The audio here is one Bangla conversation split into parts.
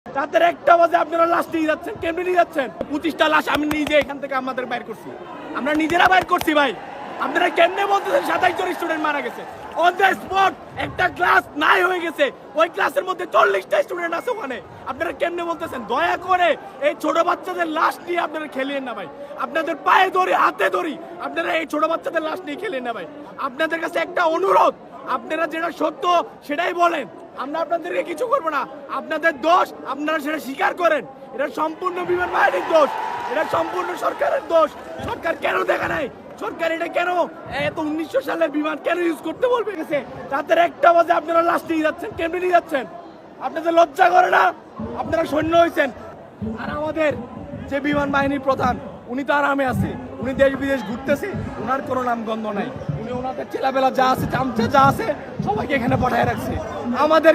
রাতের 1টা বাজে আপনারা লাশ নিয়ে যাচ্ছেন, কেমনে নিয়ে যাচ্ছেন? 25টা লাশ আমি নিজে এখান থেকে আমাদের বাইর করছি, আমরা নিজেরা বাইর করছি ভাই। আপনারা কেমনে বলতেছেন 27 জন স্টুডেন্ট মারা গেছে? অন দ্য স্পট একটা ক্লাস নাই হয়ে গেছে, ওই ক্লাসের মধ্যে 40টা স্টুডেন্ট আছে ওখানে। আপনারা কেমনে বলতেছেন? দয়া করে এই ছোট বাচ্চাদের লাশ নিয়ে আপনারা খেলিয়েন না ভাই। আপনাদের পায়ে ধরি, হাতে ধরি, আপনারা এই ছোট বাচ্চাদের লাশ নিয়ে খেলিয়েন না ভাই। আপনাদের কাছে একটা অনুরোধ, আপনারা যেটা সত্য সেটাই বলেন, আমরা আপনাদেরকে কিছু করবো না। আপনাদের দোষ আপনারা সেটা স্বীকার করেন। এটা সম্পূর্ণ বিমান বাহিনীর দোষ, এটা সম্পূর্ণ সরকারের দোষ। সরকার কেন দেখা নাই? সরকার এটা কেন এত 1900 সালের বিমান কেন ইউজ করতে বলবে গেছে? রাতের 1টা বাজে আপনারা লাশ নিয়ে যাচ্ছেন, কেমনে নিয়ে যাচ্ছেন? আপনাদের লজ্জা করে না? আপনারা সৈন্য হয়েছেন। আর আমাদের যে বিমান বাহিনীর প্রধান, উনি তো আরামে আছে, উনি দেশ বিদেশ ঘুরতেছে, ওনার কোনো নাম গন্ধ নাই। উনি ওনাদের ছেলেবেলা যা আছে, চামচা যা আছে, সবাইকে এখানে পাঠায় রাখছে। আমাদের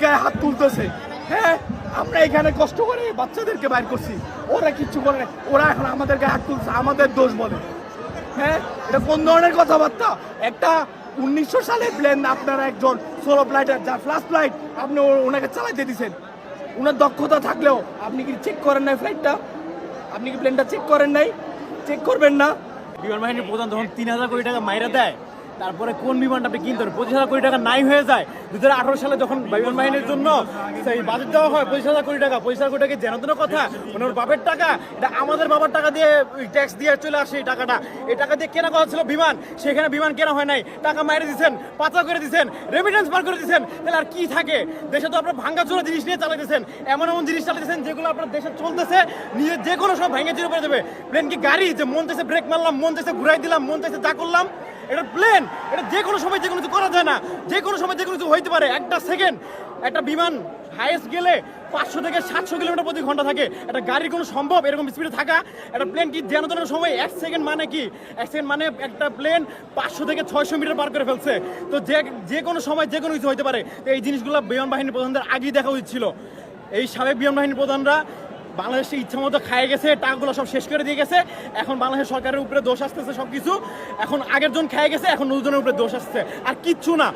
গায়ে হাত তুলতেছে। হ্যাঁ, আমরা এখানে কষ্ট করে বাচ্চাদেরকে বাইর করছি, ওরা কিচ্ছু করে না, ওরা এখন আমাদের গায়ে হাত তুলছে, আমাদের দোষ বলে। হ্যাঁ, এটা কোন ধরনের কথাবার্তা? একটা 1900 সালের প্লেন আপনারা একজন সোলো ফ্লাইটার, যার ফার্স্ট ফ্লাইট, আপনি ওনাকে চালাইতে দিচ্ছেন। ওনার দক্ষতা থাকলেও আপনি কি চেক করেন নাই ফ্লাইটটা? আপনি কি প্লেনটা চেক করেন নাই? চেক করবেন না? বিমান বাহিনীর প্রধান যখন 3000 কোটি টাকা মাইরা দেয়, তারপরে কোন বিমানটা আপনি কিনতে 25,000 কোটি টাকা নাই হয়ে যায়। 2018 সালে যখন বিমান বাহিনীর জন্য সেই বাজেট দেওয়া হয় 25,000 কোটি টাকা, 25,000 কোটি টাকা যেন তেন কথা, ওনার বাপের টাকা, এটা আমাদের বাবার টাকা দিয়ে ট্যাক্স দিয়ে চলে আসে। এই টাকাটা, এই টাকা দিয়ে কেনা কথা ছিল বিমান, সেখানে বিমান কেনা হয় নাই, টাকা মাইরে দিচ্ছেন, পাচার করে দিচ্ছেন, রেমিটেন্স বার করে দিচ্ছেন। তাহলে আর কি থাকে দেশে? তো আপনার ভাঙ্গাচোরা জিনিস নিয়ে চালাইতেছেন, এমন এমন জিনিস চালাইতেছেন যেগুলো আপনার দেশে চলতেছে, নিজের যে কোনো সময় ভেঙে চুরে পড়ে দেবে। প্লেন কি গাড়ি যে মন চাইছে ব্রেক মারলাম, মন চাইছে ঘুরাই দিলাম, মন চাইছে যা করলাম? এটা প্লেন, এটা যে কোনো সময় যে কোনো কিছু করা যায় না, যে কোনো সময় যে কোনো কিছু হইতে পারে। একটা সেকেন্ড, একটা বিমান হাইয়েস্ট গেলে 500 থেকে 700 কিলোমিটার প্রতি ঘন্টা থাকে। একটা গাড়ির কোনো সম্ভব এরকম স্পিডে থাকা? একটা প্লেন কি যেন তেন সময় 1 সেকেন্ড মানে কি? 1 সেকেন্ড মানে একটা প্লেন 500 থেকে 600 মিটার পার করে ফেলছে। তো যে কোনো সময় যে কোনো কিছু হইতে পারে। তো এই জিনিসগুলো বিমান বাহিনীর প্রধানদের আগেই দেখা উচিত ছিল। এই সাবেক বিমান বাহিনীর প্রধানরা বাংলাদেশে ইচ্ছা মতো খায় গেছে, টাকাগুলো সব শেষ করে দিয়ে গেছে। এখন বাংলাদেশ সরকারের উপরে দোষ আসতেছে সবকিছু। এখন আগের জন খায় গেছে, এখন নতুনের উপরে দোষ আসছে, আর কিচ্ছু না।